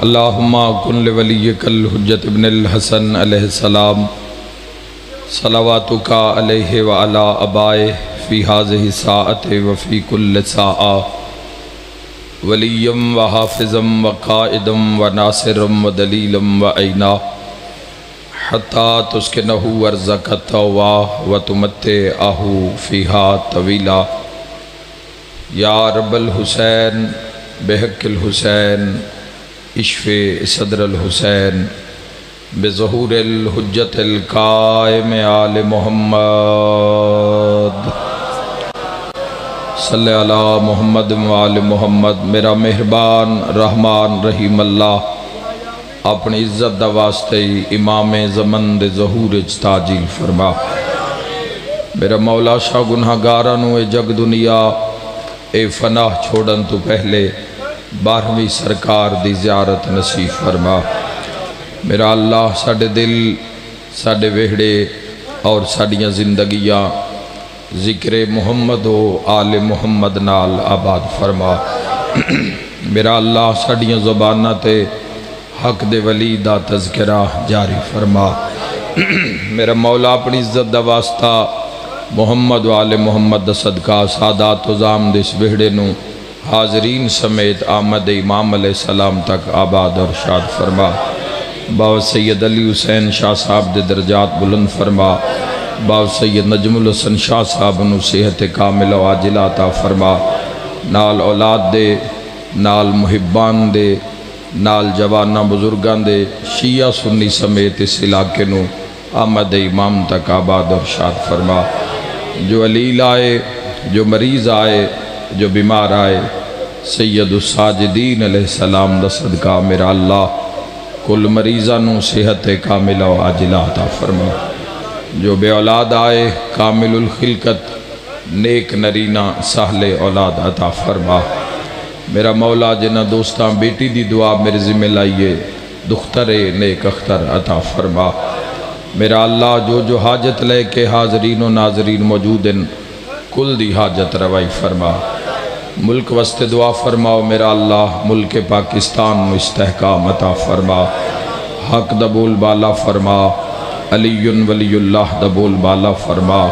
اللہم کن لولیک الحجت ابن الحسن علیہ السلام صلواتک علیہ وعلا ابائہ فی ہذہ الساعۃ وفی کل ساعہ ولیم وحافظم وقائدم وناصرم ودلیلم وعینا حتی تسکنہ ارضک الطوبہ وتمتعہ فیہا طویلا یا رب الحسین بحق الحسین اشف صدر الحسین بظہور الحجت القائم آل محمد صلی علی محمد وآل محمد۔ میرا مہربان رحمان رحیم اللہ اپنی عزت دا واسطے امام زمن دے ظہور تاجیل فرما۔ میرا مولا شاہ گناہ گارانو اے جگ دنیا اے فناہ چھوڑن تو پہلے 12ویں سرکار دی زیارت نصیب فرما۔ میرا اللہ ساڑھے دل ساڑھے وہڑے اور ساڑھیاں زندگیاں ذکر محمد و آل محمد نال آباد فرما۔ میرا اللہ ساڑھیاں زبانہ تے حق دے ولی دا تذکرہ جاری فرما۔ میرا مولا اپنی عزت دا واسطہ محمد و آل محمد دا صدقہ سادات و زام دے اس وہڑے نو حاضرین سمیت آمد امام علیہ السلام تک آباد اور شاد فرما۔ باو سید علی حسین شاہ صاحب دے درجات بلند فرما۔ باو سید نجم الحسن شاہ صاحب نو صحت کامل و عاجل عطا فرما۔ نال اولاد دے، نال محبان دے، نال جوانہ بزرگان دے، شیعہ سنی سمیت اس علاقے نو آمد امام تک آباد اور شاد فرما۔ جو علیل آئے، جو مریض آئے، جو بیمار آئے، سید الساجدین علیہ السلام دا صدقہ میرا اللہ کل مریضانوں صحت کاملہ و عاجلہ عطا فرما۔ جو بے اولاد آئے کامل الخلقت نیک نرینہ سہل اولاد عطا فرما۔ میرا مولا جنہ دوستاں بیٹی دی دعا میرے ذمہ لائیے دختر نیک اختر عطا فرما۔ میرا اللہ جو حاجت لے کے حاضرین و ناظرین موجودن کل دی حاجت روائی فرما۔ ملک وسط دعا فرماؤ میرا اللہ ملک پاکستان میں استحکام عطا فرما۔ حق دبول بالا فرما، علی ولی اللہ دبول بالا فرما۔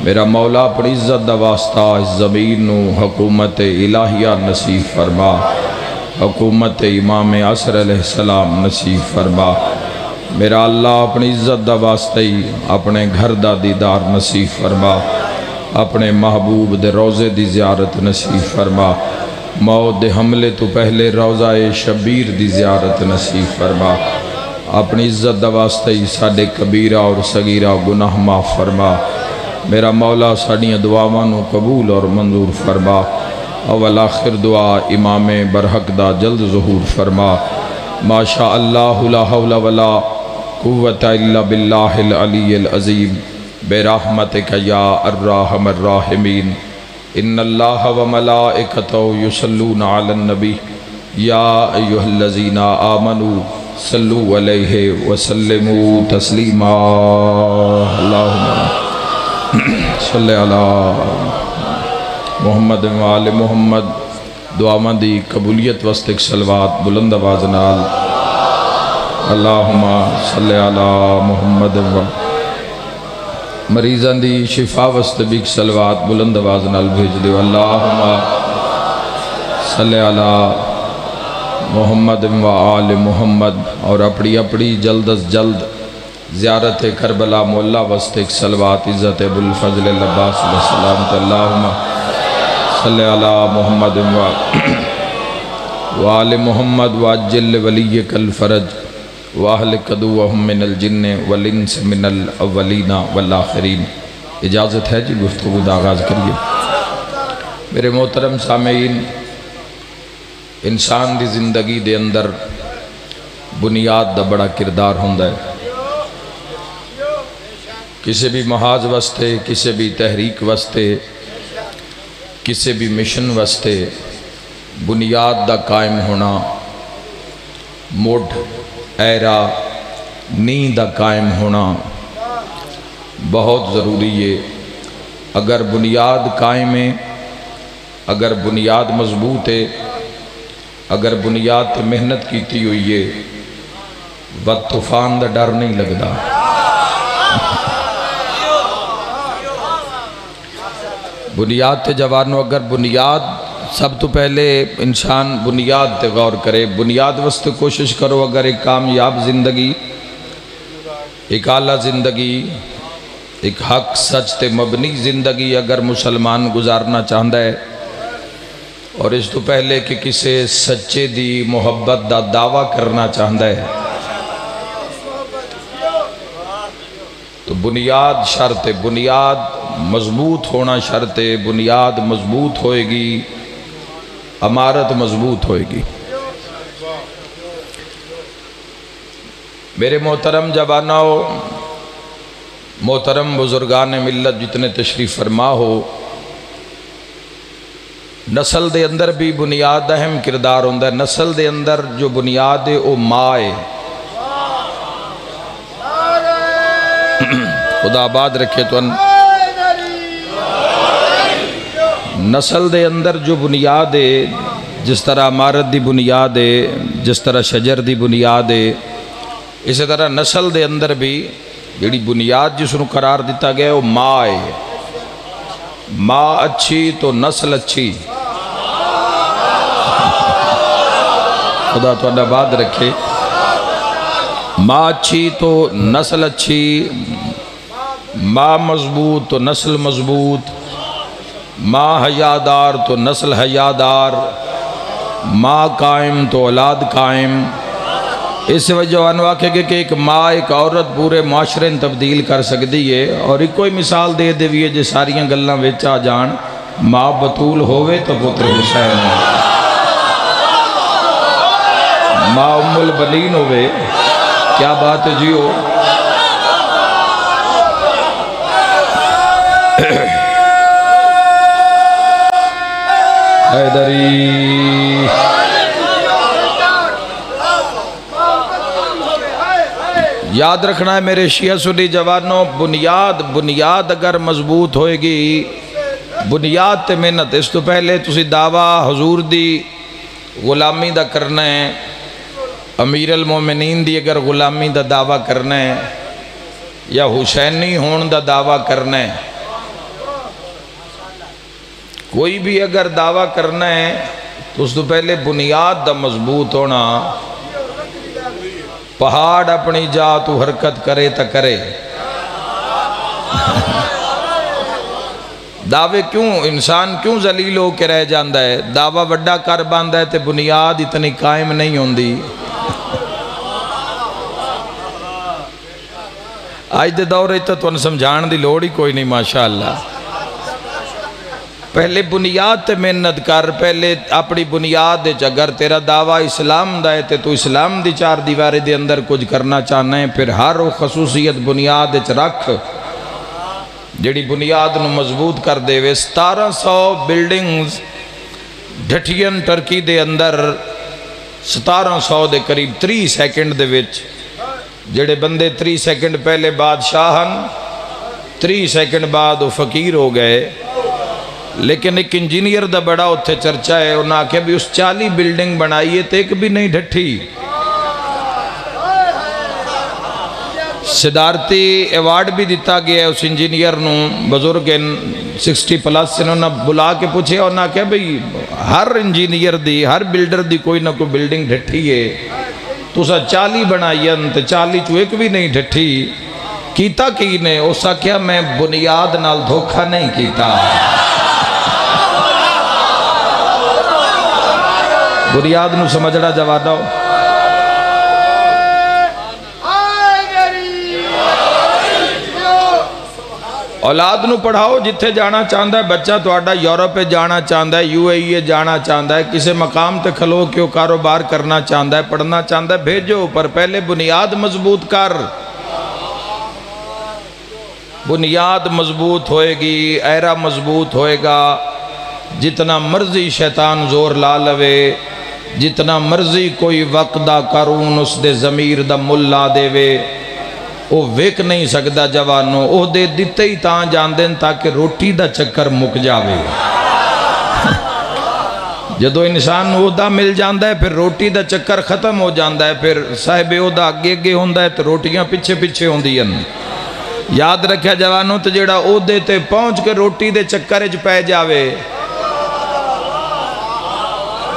میرا مولا اپنی عزت دا واسطہ اس زمین نو حکومت الہیہ نصیب فرما، حکومت امام عصر علیہ السلام نصیب فرما۔ میرا اللہ اپنی عزت دا واسطہ اپنے گھر دا دیدار نصیب فرما، اپنے محبوب دے روزے دی زیارت نصیب فرما۔ موت دے حملے تو پہلے روزہ شبیر دی زیارت نصیب فرما۔ اپنی عزت دا واسطہ ساڑھے کبیرہ اور صغیرہ گناہ معاف فرما۔ میرا مولا ساڑھیاں دعاوانوں قبول اور منظور فرما۔ اول آخر دعا امام برحق دا جلد ظہور فرما۔ ما شاء اللہ لا حول ولا قوت الا باللہ العلی العظیم برحمتک یا الرحم الراحمین۔ ان اللہ و ملائکتہ یصلون علی النبی یا ایہا الذین آمنوا صلو علیہ وسلموا تسلیما۔ اللہم صلی علی محمد و آل محمد۔ دعا مندی قبولیت وسطک صلوات بلند آواز نال اللہم صلی علی محمد و مریضان دی شفا وستبیک صلوات بلند آواز نال بھیج دیو۔ اللہم صلی علی محمد و آل محمد۔ اور اپنی جلد از جلد زیارت کربلا مولا وستک صلوات عزت ابوالفضل العباس علیہ السلام۔ اللہم صلی علی محمد و آل محمد وعجل ولیک الفرج وَأَهْلِكَ عَدُوَّهُمْ مِنَ الْجِنِّ وَالْإِنسِ مِنَ الْأَوَّلِينَ وَالْآخِرِينَ۔ اجازت ہے جی گفتگو دا آغاز کریے۔ میرے محترم سامعین، انسان دی زندگی دے اندر بنیاد دا بڑا کردار ہوندہ ہے۔ کسی بھی محاذ واسطے، کسی بھی تحریک واسطے، کسی بھی مشن واسطے بنیاد دا قائم ہونا، موڈ ایرا نیند دا قائم ہونا بہت ضروری ہے۔ اگر بنیاد قائم ہے، اگر بنیاد مضبوط ہے اگر بنیاد تے محنت کیتی ہوئی ہے وقت طوفان دا ڈر نہیں لگدا۔ بنیاد تے جوانوں اگر بنیاد سب تو پہلے انسان بنیاد تے غور کرے، بنیاد واسطے کوشش کرو اگر ایک کامیاب زندگی، ایک اعلیٰ زندگی، ایک حق سچ تے مبنی زندگی اگر مسلمان گزارنا چاہتا ہے اور اس تو پہلے کہ کسے سچے دی محبت دا دعویٰ کرنا چاہتا ہے تو بنیاد شرط ہے، بنیاد مضبوط ہونا شرط ہے، بنیاد مضبوط ہوئے گی، عمارت مضبوط ہوئے گی۔ میرے محترم جوانوں، محترم بزرگان ملت جتنے تشریف فرما ہو، نسل دے اندر بھی بنیاد اہم کردار ہوندہ ہے۔ نسل دے اندر جو بنیاد ہے وہ ماں ہے۔ خدا آباد رکھے تو نسل دے اندر جو بنیاد ہے، جس طرح عمارت دی بنیاد ہے، جس طرح شجر دی بنیاد ہے، اسی طرح نسل دے اندر بھی جڑی بنیاد جس کو قرار دیتا گیا ہے وہ ماں ہے۔ ماں اچھی تو نسل اچھی۔ خدا تو آباد رکھے۔ ماں اچھی تو نسل اچھی، ماں مضبوط تو نسل مضبوط، ماں حیادار تو نسل حیادار، ماں قائم تو اولاد قائم۔ اس وجہ واقع کہ ایک ماں ایک عورت پورے معاشرے تبدیل کر سکتی ہے، اور ایک کوئی مثال دے دے بھی ہے جے ساریاں گلاں وچ آ جان، ماں بطول ہووے تو پتر حسین، ماں ام البنین ہووے، کیا بات ہے جیو۔ حیدری یاد رکھنا ہے میرے شیعہ سنی جوانوں، بنیاد اگر مضبوط ہوئے گی، بنیاد تے محنت۔ اس تو پہلے تسی دعویٰ حضور دی غلامی دا کرنا ہے، امیر المومنین دی اگر غلامی دا دعویٰ کرنا ہے یا حسینی ہون دا دعویٰ کرنا ہے، کوئی بھی اگر دعویٰ کرنا ہے تو اس تو پہلے بنیاد دا مضبوط ہونا۔ پہاڑ اپنی جا تو حرکت کرے تا کرے۔ دعوے کیوں انسان کیوں ذلیل ہو کے رہ جاندہ ہے؟ دعویٰ وڈا کر باندہ ہے تے بنیاد اتنی قائم نہیں ہوندی۔ آج دے دور رہی تو انہیں سمجھان دی لوڑ ہی کوئی نہیں ماشاءاللہ۔ پہلے بنیاد تے محنت کر، پہلے اپنی بنیاد دے اگر تیرا دعویٰ اسلام دا ہے تو اسلام دی چار دیوارے دے اندر کچھ کرنا چاہنا ہے، پھر ہر وہ خصوصیت بنیاد رکھ جڑی بنیاد نو مضبوط کر دے وے۔ 1700 بلڈنگز ڈھٹین ٹرکی دے اندر 1700 دے قریب 3 سیکنڈ دے وچ جڑے بندے 3 سیکنڈ پہلے بادشاہن 3 سیکنڈ بعد وہ فقیر ہو گئے، لیکن ایک انجینئر دا بڑا اتھے چرچہ ہے، انہاں کہ بھی اس 40 بلڈنگ بنائیے تے ایک بھی نہیں ڈھٹھی۔ صدارتی ایوارڈ بھی دیتا گیا ہے اس انجینئر نو، بزرگ 60+ سے انہوں نے بلا کے پوچھے، انہاں کہ بھی ہر انجینئر دی ہر بلڈر دی کوئی نہ کوئی بلڈنگ ڈھٹھی ہے، تو سا 40 بنائیے تے 40 چو ایک بھی نہیں ڈھٹھی، کیتا کی نے؟ اسا کیا میں بنیاد نال دھوکہ نہیں کیتا۔ بنیاد نو سمجھڑا جوادہ ہو۔ اولاد نو پڑھاؤ، جتھے جانا چاہندہ ہے بچہ تو آڈا یورپ پہ جانا چاہندہ ہے، UAE جانا چاہندہ ہے، کسے مقام تے کھلو کیوں کاروبار کرنا چاہندہ ہے، پڑھنا چاہندہ ہے، بھیجو، پر پہلے بنیاد مضبوط کر۔ بنیاد مضبوط ہوئے گی، ایرا مضبوط ہوئے گا، جتنا مرضی شیطان زور لا لوے، جتنا مرضی کوئی وقت دا کرون اس دے ضمیر دا ملا دے وے، وہ ویک نہیں سکتا جوانوں، وہ دے دیتے ہی تاں جان دیں تاکہ روٹی دا چکر مک جاوے۔ جدو انسان عہدہ مل جاندہ ہے پھر روٹی دا چکر ختم ہو جاندہ ہے، پھر صاحب عہدہ اگے اگے ہوندہ ہے تو روٹیاں پیچھے پیچھے ہوندی ہیں۔ یاد رکھیا جوانوں تو جیڑا عہدے تے پہنچ کے روٹی دے چکر اچ پہ جاوے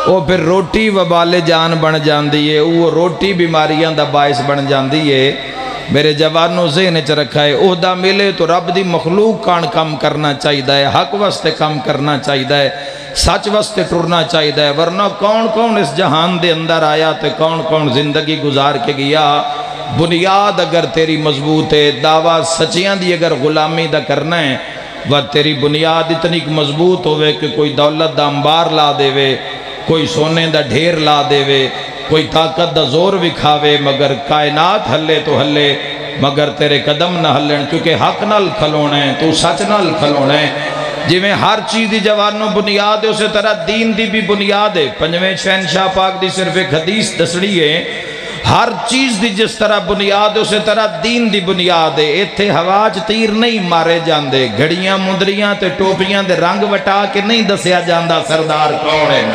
وہ پھر روٹی وبال جان بن جاندی ہے، وہ روٹی بیماریاں دا باعث بن جاندی ہے۔ میرے جوانوں ذہن چ رکھا ہے عہدہ ملے تو رب دی مخلوق کان کم کرنا چاہیدہ ہے، حق واسطے کم کرنا چاہیدہ ہے، سچ واسطے ٹرنا چاہیدہ ہے، ورنہ کون کون اس جہان دے اندر آیا تے کون کون زندگی گزار کے گیا۔ بنیاد اگر تیری مضبوط ہے، دعویٰ سچیاں دی اگر غلامی دا کرنا ہے، وہ تیری بنیاد اتنی مضبوط ہوئے کہ کوئی دولت دا انبار لا دے وے، کوئی سونے دا ڈھیر لا دے وے، کوئی طاقت دا زور وکھاوے، مگر کائنات ہلے تو ہلے، مگر تیرے قدم نہ ہلن، کیونکہ حق نال کھلونا ہے، تو سچ نال کھلونا ہے۔ جی میں ہر چیز دی جوانوں بنیاد ہے، اسے طرح دین دی بھی بنیاد ہے۔ پنجویں شہنشاہ پاک دی صرف ایک حدیث دسڑی ہے، ہر چیز دی جس طرح بنیاد ہے اسے طرح دین دی بنیاد ہے۔ ایتھے ہواج تیر نہیں مارے جاندے، گھڑیاں مندریاں تے ٹوپیاں دے رنگ وٹا کے نہیں دسیا جاندہ سردار کون ہے۔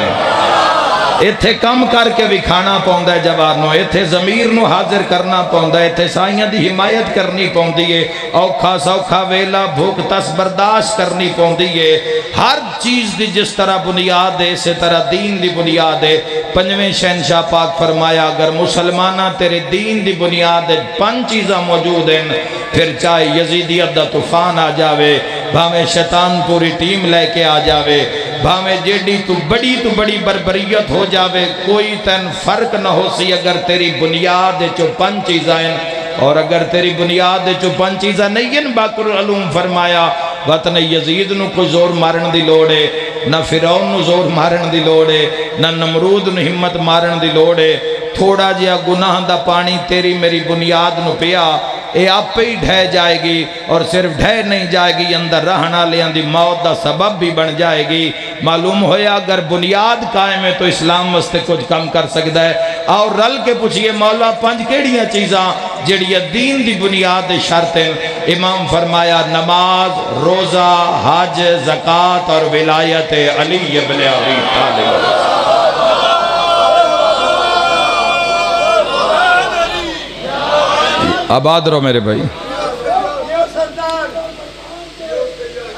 ایتھے کم کر کے بھی کھانا پاؤندہ ہے جوانوں، ایتھے ضمیر نو حاضر کرنا پاؤندہ ہے، ایتھے سائیاں دی حمایت کرنی پاؤندی ہے، اوکھا سوکھا ویلا بھوک تس برداشت کرنی پاؤندی ہے۔ ہر چیز دی جس طرح بنیاد ہے اسی طرح دین دی بنیاد ہے۔ پنجویں شہنشاہ پاک فرمایا اگر مسلمانہ تیرے دین دی بنیاد ہے 5 چیزاں موجود ہیں، پھر چاہے یزیدیت دا طوفان آ جاوے، بھاویں شیطان پوری ٹیم لے کے آ جاوے، بھاویں جیڑی تو بڑی بربریت ہو جاوے، کوئی تین فرق نہ ہو سی اگر تیری بنیاد چو 5 چیزاں ہیں۔ اور اگر تیری بنیاد چو 5 چیزاں نہیں ہیں، باقر العلوم فرمایا وطن یزید نو کوئی زور مارن دی لوڑے، نہ فرعون نو زور مارن دی لوڑے، نہ نمرود نو ہمت مارن دی لوڑے۔ تھوڑا جیا گناہ دا پانی تیری میری بنیاد نو پیا، اے آپ ہی ڈھے جائے گی، اور صرف ڈھے نہیں جائے گی، اندر رہنا لیاں دی موت دا سبب بھی بن جائے گی۔ معلوم ہویا اگر بنیاد قائم ہے تو اسلام واسطے کچھ کم کر سکتا ہے۔ اور رل کے پوچھئے مولا 5 کیڑیاں چیزاں جڑی دین دی بنیاد شرط ہیں؟ امام فرمایا نماز، روزہ، حج، زکاة اور ولایت علی ابن ابی طالب۔ آباد رہو میرے بھائی۔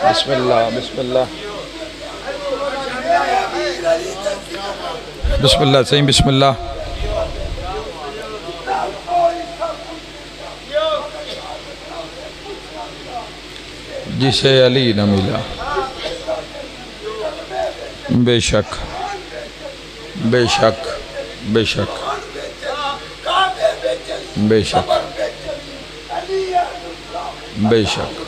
بسم اللہ بسم اللہ بسم اللہ صحیح بسم اللہ۔ جسے علی نہ ملا بے شک بے شک بے شک بے شک بے شک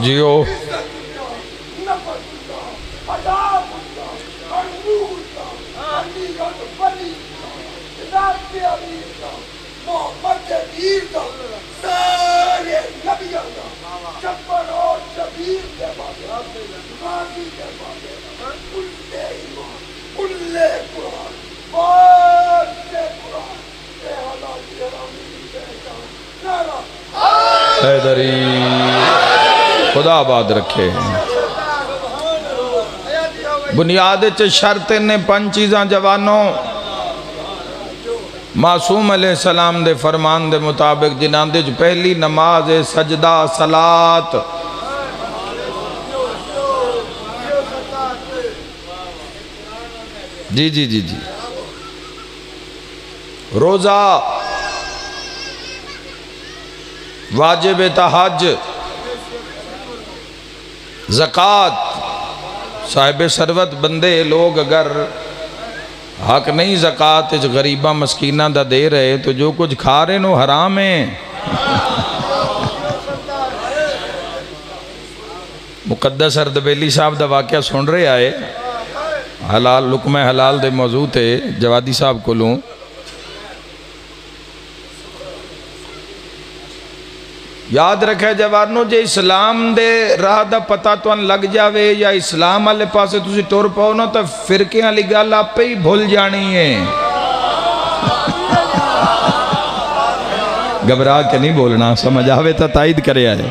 جیو حیدری خدا آباد رکھے۔ بنیاد شرط نے 5 چیزاں جوانوں، معصوم علیہ السلام دے فرمان دے مطابق جنہاں دے پہلی نماز سجدہ صلاة، جی جی جی جی، روزہ، واجب تحج، زکاة۔ صاحب ثروت بندے لوگ اگر حق نہیں زکاة غریبہ مسکینہ دا دے رہے تو جو کچھ کھا رہے نو حرام ہے۔ مقدس اردبیلی صاحب دا واقعہ سن رہے آئے، حلال لقمہ حلال دے موضوع تے جوادی صاحب کو لوں۔ یاد رکھے جوانوں جے اسلام دے راہ دا پتہ تو ان لگ جاوے یا اسلام والے پاسے تسی ٹور پاؤ نا تو فرقے والی گل آپ ہی بھول جانی ہے۔ گھبرا کے نہیں بولنا، سمجھ آوے تو تائید کرے آئے۔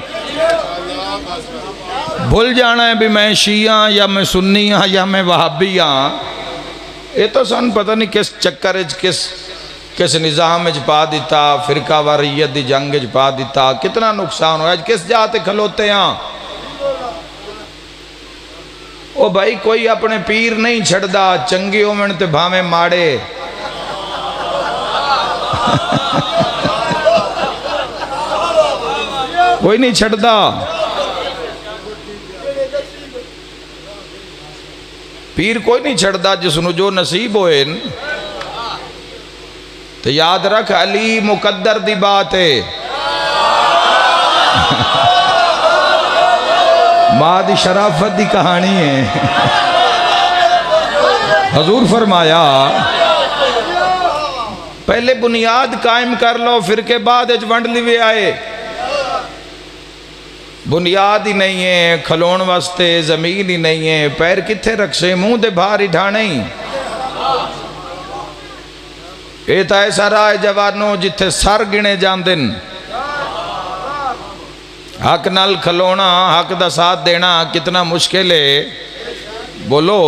بھول جانا ہے بھی میں شیعہ یا میں سنی ہاں یا میں وہابی ہاں، یہ تو سن پتہ نہیں کس چکر کس نظام پا دیتا، فرقہ واریت دی جنگ پا دیتا، کتنا نقصان ہوا، کس جاتے کھلوتے ہیں۔ او بھائی کوئی اپنے پیر نہیں چھڑدا، چنگی اومن تے بھامے ماڑے۔ کوئی نہیں چھڑدا، پیر کوئی نہیں چھڑدا، جس نو جو نصیب ہوئے۔ تو یاد رکھ علی مقدر دی بات ہے، ماں دی شرافت دی کہانی ہے۔ حضور فرمایا پہلے بنیاد قائم کر لو، پھر کے بعد ونڈ لیوے آئے۔ بنیاد ہی نہیں ہے، کھلون واسطے زمین ہی نہیں ہے، پیر کتھے رکھسے، منہ دے باہر ہی ڈھانے ہی۔ اے تا ایسا رائے جوانوں جتھے سر گنے جاندن، حق نال کھلونا، حق دا ساتھ دینا کتنا مشکل ہے، بولو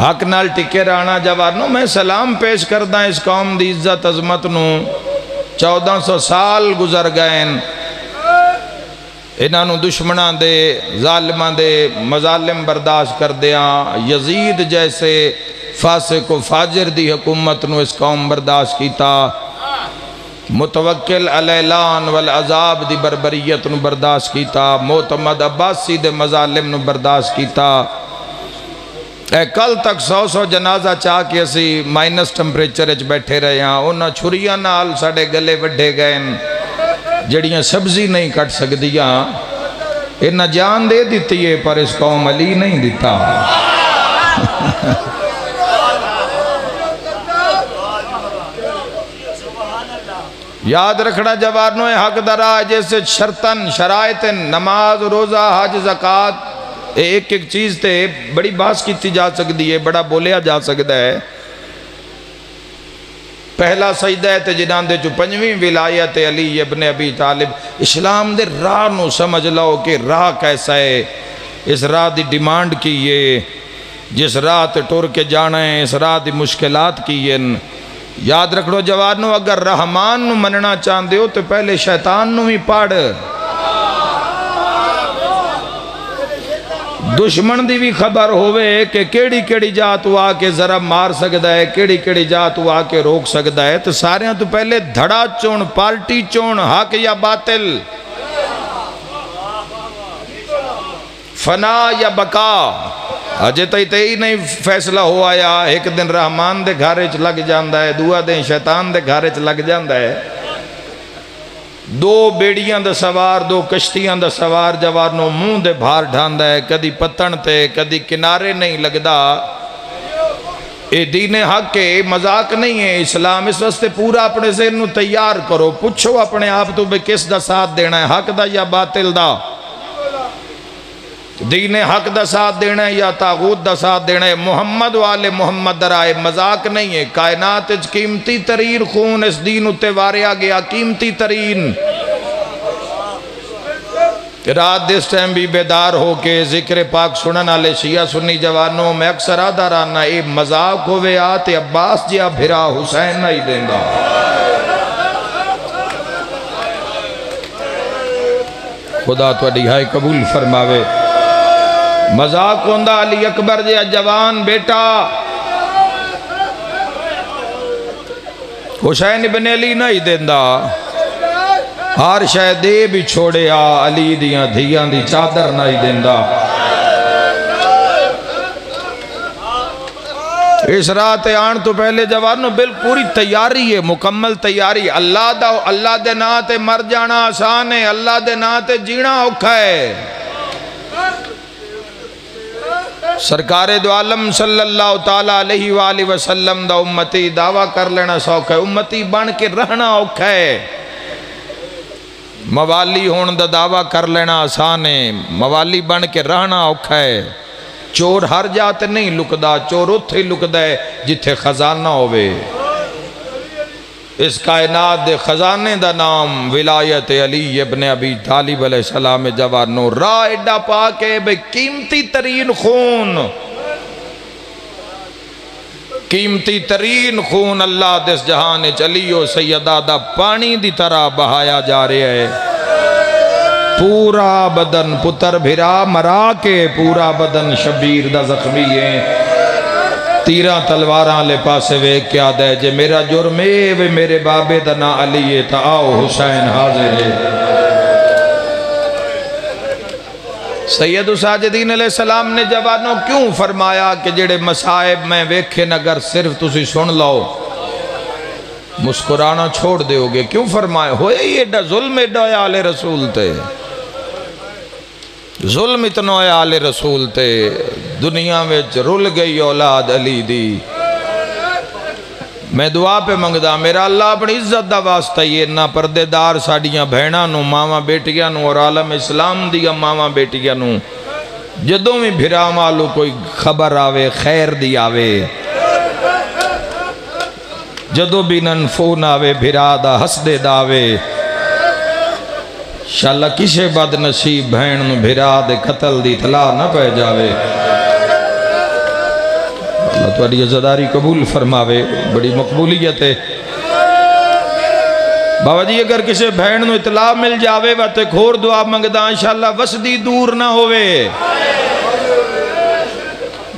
حق نال ٹکے رہنا جوانوں۔ میں سلام پیش کردہ اس قوم دی عزت عظمت نو، 1400 سال گزر گئے، انہوں دشمناں دے ظالماں دے مظالم برداشت کر دیاں، یزید جیسے فاسق و فاجر دی حکومت نو اس قوم برداشت کیتا، متوکل علیلان والعذاب دی بربریت نو برداشت کیتا، معتمد عباسی دے مظالم نو برداشت کیتا۔ اے کل تک 100 جنازہ چاہ کے اسی مائنس ٹمپریچر اچ بیٹھے رہے ہیں، انہاں چھریاں نال ساڑے گلے وڈھے گئے، جڑیاں سبزی نہیں کٹ سکدیاں، انہاں جان دے دیتی ہے پر اس قوم علی نہیں دیتا۔ یاد رکھنا جوانوں، حق درا جیسے شرطن شرائطن نماز روزہ حج زکاة، ایک ایک چیز تے بڑی باس کیتی جا سکتی ہے، بڑا بولیا جا سکتا ہے۔ پہلا سجدہ ہے تے جنان دے جو 5ویں ولایت علی ابن ابی طالب۔ اسلام دے راہ نو سمجھ لو کہ راہ کیسا ہے، اس راہ دی ڈیمانڈ کی ہے، جس راہ تے ٹور کے جانا ہے، اس راہ دی مشکلات کی ہے۔ یاد رکھو جوانوں، اگر رحمان نو مننا چاندے ہو تو پہلے شیطان نو ہی پاڑ۔ دشمن دی بھی خبر ہوئے کہ کیڑی کیڑی جات ہوا کے ذرا مار سکتا ہے، کیڑی کیڑی جات ہوا کے روک سکتا ہے، تو سارے تو پہلے دھڑا چون، پارٹی چون، حق یا باطل، فنا یا بقا۔ اجے تئی نہیں فیصلہ ہو آیا، ایک دن رحمان دے گھارے چ لگ جاندہ ہے، دوہ دن شیطان دے گھارے چ لگ جاندہ ہے۔ دو بیڑیاں دا سوار، دو کشتیاں دا سوار جوانوں منہ دے بھار ڈھاندہ ہے، کدی پتن تے کدی کنارے نہیں لگدا۔ اے دین حق کے مذاق نہیں ہے اسلام، اس واسطے پورا اپنے ذہن نو تیار کرو، پوچھو اپنے آپ تو بے کس دا ساتھ دینا ہے، حق دا یا باطل دا، دین حق دا ساتھ دینا ہے یا تاغوت دا ساتھ دینا ہے۔ محمد والے محمد درائے مذاق نہیں ہے، کائنات قیمتی ترین خون اس دین اتے واریا گیا، قیمتی ترین۔ رات دس ٹائم بھی بیدار ہو کے ذکر پاک سنن آلے شیعہ سنی جوانوں میں اکثر آدھا رانا اے مذاق ہوئے آتے عباس جیا بھرا حسین نہیں دیں گا۔ خدا تو اڈیہائی قبول فرماوے۔ مذاق ہوندہ علی اکبر جیا جوان بیٹا حسین ابن علی نہیں دیندہ، ہر شاید دے بھی چھوڑے آ، علی دیاں دھیاں دی چادر نہیں دیندہ۔ اس رات آن تو پہلے جوانوں بل پوری تیاری ہے، مکمل تیاری۔ اللہ دے ناتے مر جانا آسان ہے، اللہ دے ناتے جینا اوکھا ہے۔ سرکار دو عالم صلی اللہ تعالیٰ علیہ وآلہ وسلم دا امتی دعویٰ کر لینا سوکھا ہے، امتی بن کے رہنا اوکھا ہے۔ موالی ہون دا دعویٰ کر لینا آسان ہے، موالی بن کے رہنا اوکھا ہے۔ چور ہر جاتے نہیں لکدا، چور اتھے لکدا ہے جتھے خزانہ ہوئے۔ اس کائنات دے خزانے دا نام ولایت علی ابن ابی طالب علیہ السلام جوانو راہ ایڈا پاکے بے قیمتی ترین خون، قیمتی ترین خون اللہ دس جہان علی و سیدہ دا پانی دی طرح بہایا جا رہے ہے۔ پورا بدن پتر بھرا مرا کے، پورا بدن شبیر دا زخمی ہے، تیرہ تلواراں لے پاسے ویک کیا دے جے میرا جرم اے وے میرے بابے دا نا علی ہے تا آؤ حسین حاضر ہے۔ سید ساجدین علیہ السلام نے جوانوں کیوں فرمایا کہ جڑے مصائب میں ویکھن اگر صرف تسی سن لو مسکرانا چھوڑ دے ہوگے؟ کیوں فرمایا ہوئے یہ ایڈا ظلم ایڈا آل رسول تے، ظلم اتنا آل رسول تے، دنیا میں رل گئی اولاد علی دی۔ میں دعا پہ منگدا میرا اللہ اپنی عزت دا واسطہ یہ نہ پردے دار ساڑیاں بہناں نو، ماما بیٹیاں نو اور عالم اسلام دیا ماما بیٹیاں نو جدوں میں بھرا مالو کوئی خبر آوے خیر دی آوے، جدو بھی نن فون آوے بھرا دا ہسدے داوے، انشاءاللہ کسے بد نصیب بہن نو بھرا دے قتل دی اطلاع نہ پہ جاوے۔ اللہ تمہاری عزاداری قبول فرماوے، بڑی مقبولیت ہے۔ بابا جی اگر کسے بہن نو اطلاع مل جاوے وقت کھور دعا منگدا انشاءاللہ وسدی دور نہ ہوئے۔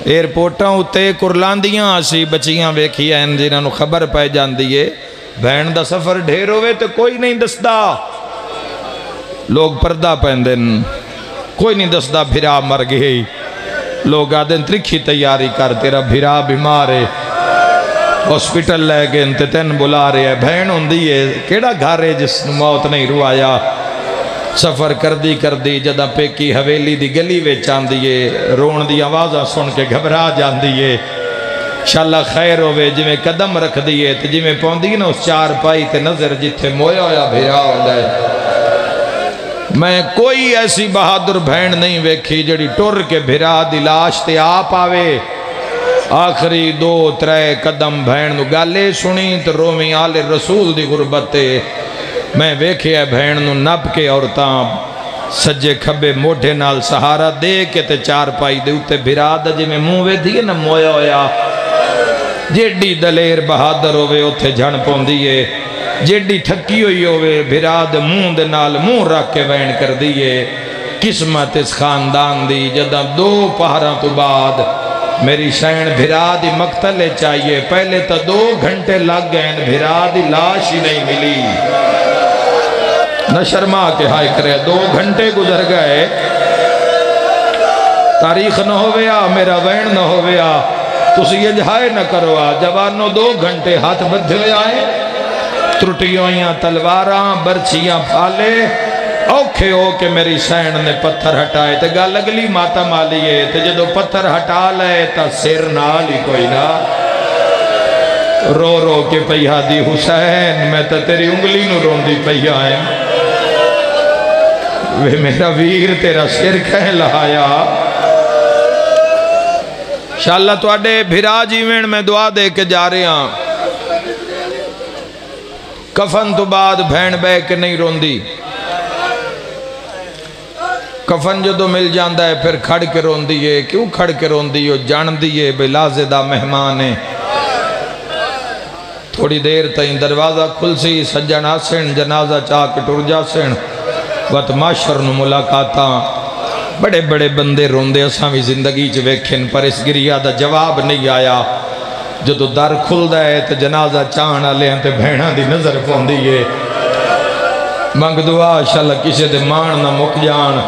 ایئرپورٹاں اتے کرلاندیاں آسی بچیاں ویکھی ہیں جنہاں نو خبر پائے جان دیئے بہن دا سفر ڈھیر ہوئے تو کوئی نہیں دسدا، لوگ پردہ پہندن، کوئی نہیں دسدا بھرا مر گئی، لوگ آدھن ترکھی تیاری کر تیرا بھرا بیمار ہے، ہاسپٹل لے گئے انتے تین بلا رہے ہیں، بہن ہوں دیئے کیڑا گھر ہے جس نو موت نہیں روایا، سفر کر دی جدہ پیکی حویلی دی گلی ویچ آن دیئے، رون دی آوازہ سن کے گھبرا جان دیئے، انشاءاللہ خیر ہوئے جی میں قدم رکھ دیئے تو جی میں پوندی نا اس چار پائی تے نظر جتھے مویا ہویا بھیرا ہوندہ ہے۔ میں کوئی ایسی بہادر بہن نہیں ویکھی جڑی ٹور کے بھیرا دی لاش تے آپ آوے، آخری 2-3 قدم بہن نو گالے سنی تو رومی آل رسول دی غربت تے میں ویکھے ہے بہن نو نب کے عورتاں سجے کھبے موڑھے نال سہارا دے کے تے چار پائی دے اتے بھرا دا جی میں منہ وے دیئے نا مویا ہویا، جیڈی دلیر بہادر ہوئے اتے جھن پوندیئے، جیڈی ٹھکی ہوئی ہوئے بھرا دے منہ دے نال منہ رکھ کے وین کر دیئے۔ قسمت اس خاندان دی جدہ 2 پہراں تو بعد میری شہن بھرا دی مقتلے چاہیے، پہلے تا 2 گھنٹے لگ گئے بھرا دی لاش ہی نہیں ملی، نہ شرما کے ہائے کرے 2 گھنٹے گزر گئے، تاریخ نہ ہویا میرا وین نہ ہویا، تسی یہ جہائے نہ کرو جوانوں 2 گھنٹے ہاتھ بدھے ہوئے آئے، ترٹیوئیاں تلواراں برچیاں پھالے، اوکھے ہو کہ میری سین نے پتھر ہٹائے تے گا لگلی ماتا مالیے تے جدو پتھر ہٹا لے تا سر نالی کوئی نا رو رو کے پہیا دی حسین میں تا تیری انگلی نو رون دی پہیا ہے وہ میرا ویر تیرا سر کہہ لہایا۔ انشاءاللہ تو آڈے بھرا جیوین میں دعا دے کے جا رہے ہیں، کفن تو بعد بھین بے کے نہیں رون دی، کفن جو دو مل جاندہ ہے پھر کھڑ کے رون دیئے، کیوں کھڑ کے رون دیئے جان دیئے بلا زدہ مہمانے، تھوڑی دیر تائیں دروازہ کھل سی سجن آسن جنازہ چاہ کے ٹور جاسن وقت معاشر نو ملاقاتاں بڑے بڑے بندے روندے اساں بھی زندگی چ ویکھن پر اس گریہ دا جواب نہیں آیا، جدو در کھل دائے تو جنازہ چاہنا لے انتے بھیڑاں دی نظر پون دیئے منگ دعا انشاءاللہ کسی دے مان نہ مک جان،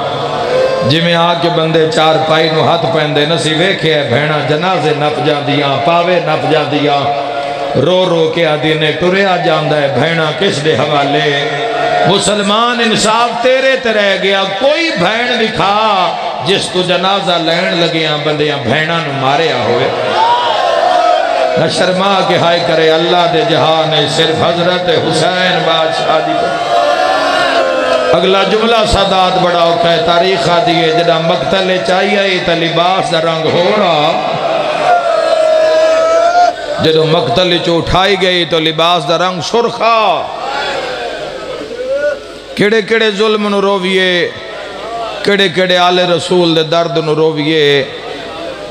جی میں آکے بندے چار پائی نو ہاتھ پہندے نسی ویکھے ہے بھیڑاں جنازے نپ جا دیاں پاوے نپ جا دیاں، رو رو کے آدینے ٹریا جاندہ ہے بھیڑاں کس دے حوالے، مسلمان انصاف تیرے تے رہ گیا، کوئی بھین دکھا جس تو جنازہ لین لگیاں بندیاں بھیڑاں نو ماریا ہوئے، نہ شرما کے ہائے کرے اللہ دے جہان صرف حضرت حسین بادشاہ دی پر۔ اگلا جملہ سادات بڑا ہوتا ہے تاریخ آدھیے جدہ مقتل چاہیے تا لباس دا رنگ ہو رہا، جدو مقتل چو اٹھائی گئی تو لباس دا رنگ سرخا کڑے کڑے ظلم نو رویے کڑے کڑے آل رسول دے درد نو رویے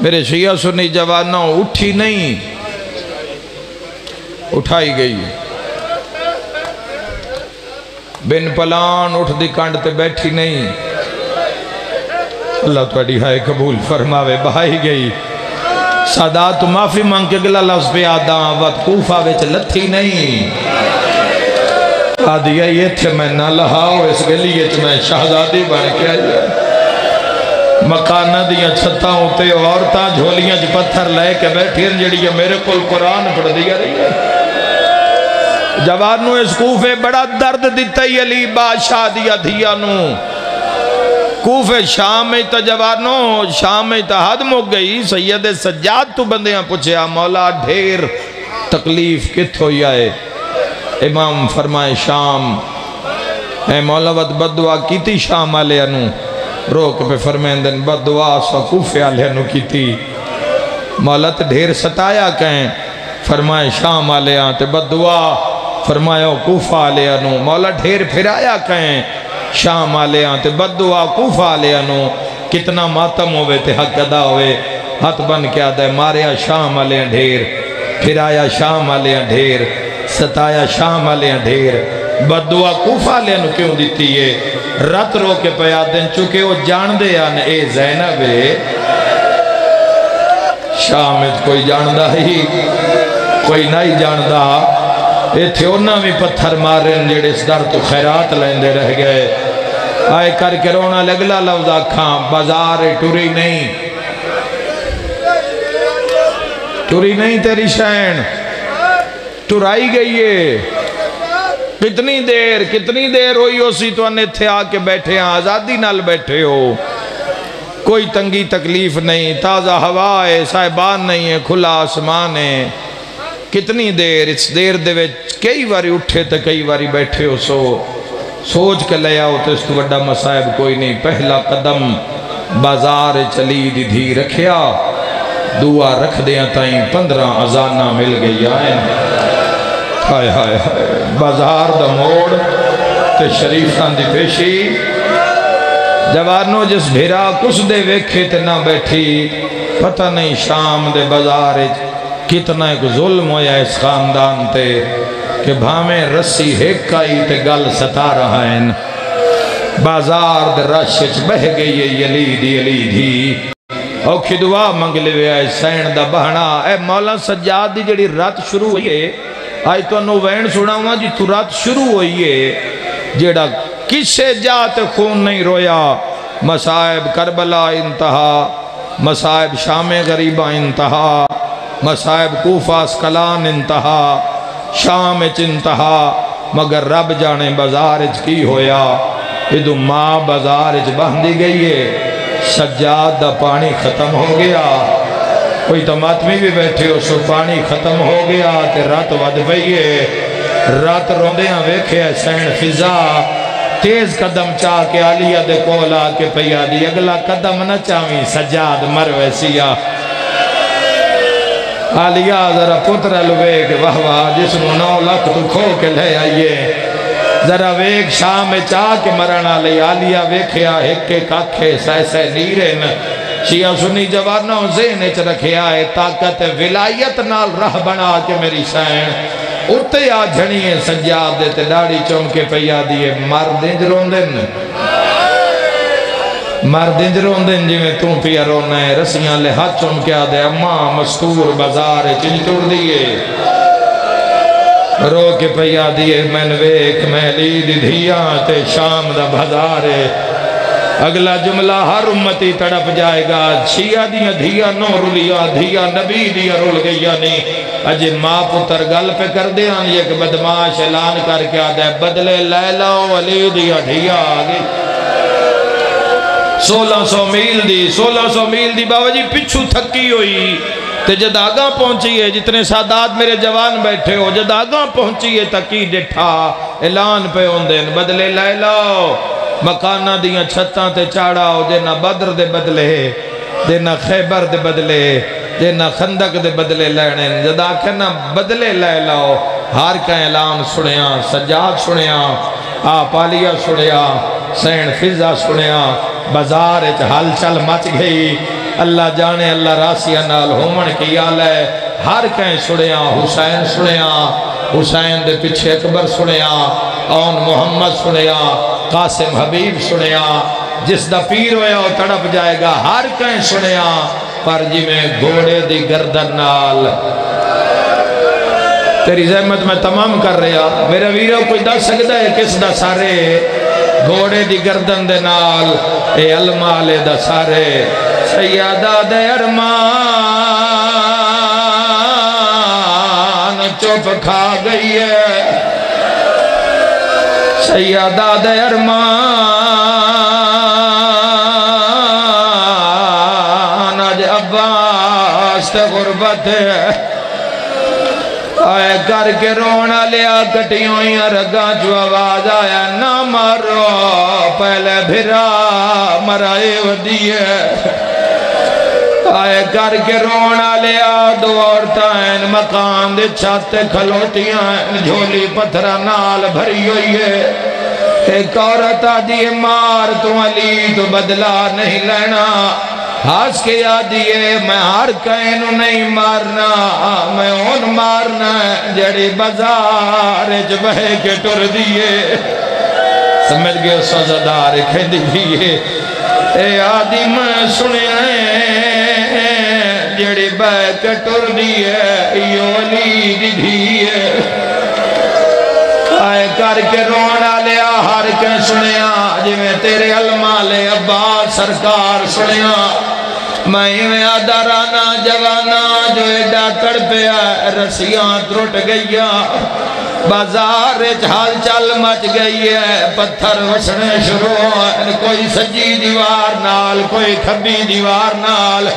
میرے شیعہ سنی جوانوں اٹھی نہیں اٹھائی گئی بن پلان اٹھ دی کانڈ تے بیٹھی نہیں اللہ توڑی ہائے قبول فرماوے بہائی گئی سادات معافی مانگ کے گلہ لفظ پہ آدھاں وقت کوفہ ویچ لتھی نہیں آدھیا یہ تھے میں نہ لہاؤ اس گلیے تو میں شہزادی بن کے آئیے مکانہ دیا چھتا ہوتے عورتاں جھولیاں جو پتھر لے کے بیٹھی ہیں جڑی یہ میرے کل قرآن پڑھ دیا رہی ہے جوانوں اس کوفے بڑا درد دیتا ہی علی بادشاہ دیا دھیا نو کوفے شام میں تا جوانوں شام میں تا حد مک گئی سید سجاد تو بندیاں پوچھیا مولا ڈھیر تکلیف کت ہوئی آئے امام فرمائے شام اے مولا ود بدعا کیتی شام آلے انو روک پہ فرمائیں دن بدعا سا کوفے آلے انو کیتی مولا تے ڈھیر ستایا کہیں فرمائے شام آلے آن تے بدعا فرمایا کوفہ آلے انو مولا ڈھیر پھرایا کہیں شام آلے آن تے بدعا کوفہ آلے انو کتنا ماتم ہوئے تے حق ادا ہوئے ہاتھ بن کیا دے ماریا شام آلے ڈھیر پھرایا شام آلے ڈھیر ستایا شام آلے ڈھیر بدعا کوفہ لے انو کیوں دیتی ہے رات رو کے پیادن چکے وہ جان دے آن اے زینب شامت کوئی جاندہ ہی کوئی نہیں جاندہ اے تھے انہاں بھی پتھر مارن جڑے اس در تو خیرات لیندے رہ گئے آئے کر کے رونا لگلا لفظ آکھاں بازار ٹوری نہیں تیری شین ٹرائی گئی ہے کتنی دیر ہوئی ہو سی تو انہیں تھے آ کے بیٹھے ہیں آزادی نال بیٹھے ہو کوئی تنگی تکلیف نہیں تازہ ہوا ہے صاحبان نہیں ہے کھلا آسمان ہے کتنی دیر اس دیر دے وچ کئی واری اٹھے تے کئی واری بیٹھے ہو سوچ کے لے آؤ تو اس تو بڑا مسائب کوئی نہیں پہلا قدم بازار چلی دی دھی رکھیا دعا رکھ دیاں تائیں 15 ازانہ مل گئی آئیں ہائے ہائے ہائے بازار دا موڑ تے شریفان دی پیشی جوانوں جس بھیرا کس دے ویکھے تے نہ بیٹھی پتہ نہیں شام دے بازار کتنا ایک ظلم ہویا اس خاندان تے کہ بھامیں رسی ہیکائی تے گل ستا رہا ہے بازار دے رشچ بہ گئی یلیدی اوکھی دعا منگلے ہوئے آئے سین دا بہنا اے مولا سجاد دی جڑی رات شروع ہوئی ہے آئی تو انہوں وین سنا ہوا جی تو رات شروع ہوئی ہے جڑا کسے جات خون نہیں رویا مسائب کربلا انتہا مسائب شام غریبہ انتہا مسائب کوفہ اسکلان انتہا شام اچ انتہا مگر رب جانے بازارج کی ہویا ادھو ماں بازارج بہندی گئی ہے سجاد دا پانی ختم ہو گیا کوئی تماتمی بھی بیٹھے ہو سو پانی ختم ہو گیا تے رات ود بھئیے رات روندیاں ویکھے سین فضا تیز قدم چاہ کے علیہ دے کولا کے پیا دی اگلا قدم نہ چاہویں سجاد مر ویسیا علیہ ذرا پتر لویک واہ واہ جس نو 9 لاکھ تو کھو کے لے آئیے ذرا ویک شام میں چاہ کے مرنا لے علیہ ویکھیا ہکے کاکھے سیسے نیرن شیعہ سنی جوانوں ذہن اچ رکھے آئے طاقت ولایت نال رہ بنا کے میری شین اتے آ جھنیے سجاد دیتے ڈاڑی چمکے پیا دیئے مردنج روندن جی میں تم پیا رونا ہے رسیاں لے ہاتھ چمکے آدھے اماں مستور بازار چنچور دیئے رو کے پیا دیئے میں نویک میں لید دھیاں تے شام دا بازارے اگلا جملہ ہر امتی تڑپ جائے گا شیعہ دیا دھیا نو رولیا دھیا نبی دیا رول گیا نہیں اجے ماں پتر گل پہ کر دیا ایک بدماش اعلان کر کے آدھے بدلے لیلہ و علی دیا دھیا آگئی 1600 میل دی بابا جی پچھو تھکی ہوئی تے جد آگاں پہنچی ہے جتنے سادات میرے جوان بیٹھے ہو جد آگاں پہنچی ہے تکی ڈٹھا اعلان پہ ہوندن بدلے لیلہ مکانہ دیاں چھتاں تے چاڑا ہو دینا بدر دے بدلے دینا خیبر دے بدلے جے نہ خندق دے بدلے لینے جدا کہنا بدلے لے لاؤ ہر کا اعلان سنیا سجاد سنیا پالیا سنیا سین فضا سنیا بازار حل چل مچ گئی اللہ جانے اللہ راسیہ نال ہومن کی آلے ہر کہیں سنیا حسین سنیا حسین دے پیچھے اکبر سنیا اون محمد سنیا قاسم حبیب سنیا جس دا پیر ہویا وہ تڑپ جائے گا ہر کہیں سنیا پر جی میں گھوڑے دی گردن نال تیری زحمت میں تمام کر رہا میرا ویرو کوئی دس سکتا ہے کس دا سارے گھوڑے دی گردن دے نال اے المالے دا سارے سیادہ دے ارمان چوپ کھا گئی ہے سیادہ دے ارمان آج عباس تے غربت ہے آئے کر کے رونا لیا کٹیوں یا رگاں جو آواز آیا نہ مارو پہلے بھرا مرائے ودیے آئے کر کے رونا لیا دو عورتیں مکان دے چھاتے کھلوتیاں جھولی پتھرہ نال بھری ہوئی ہے ایک عورت آدھی مار تو علی تو بدلا نہیں لینا ہاس کے یادیے میں ہر کہیں نہیں مارنا میں ان مارنا جڑی بازار جبہے کے ٹر دیئے سمجھ گئے سزدار کھیندی دیئے اے آدھی میں سنے جڑی بہ کے ٹر دیئے یولی دی دیئے آئے کر کے رونا لیا ہر کے سنیا جی میں تیرے علمالے عباس سرکار سنیا میں آدھارانا جوانا جو ایڈا تڑپیا رسیاں ترٹ گئیا بازار حال چل مچ گئی ہے پتھر وشنے شروع ہیں کوئی سجی دیوار نال کوئی کھبی دیوار نال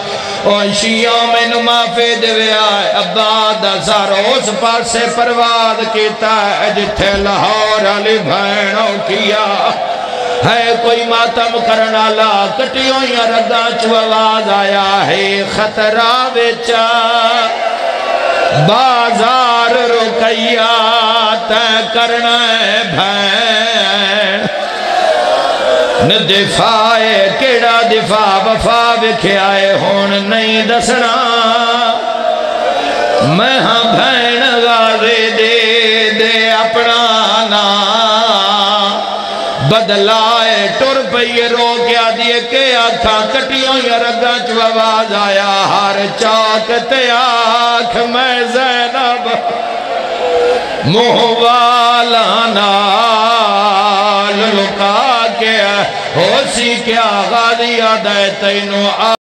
اور شیعوں میں نمافے دویا ہے عباد سارا اس پاس سے پرواد کیتا ہے جتھے لاہور علی بھینوں کیا ہے کوئی ماتم کرنا لا کٹیوں یا رگاں چو آواز آیا ہے خطرہ وچا بازار رکیا تے کرنا ہے بھین دفاع کیڑا دفاع وفا بکھے آئے ہون نہیں دسنا میں ہاں بھین غازے دے دے اپنا نا بدلائے ٹر پئی رو کیا دیئے کہ آکھاں کٹیوں یا رگاں چو آواز آیا ہر چاک تے آکھ میں زینب مہوالا نال لکا کے ہو سی کیا غازی آدھے تینوں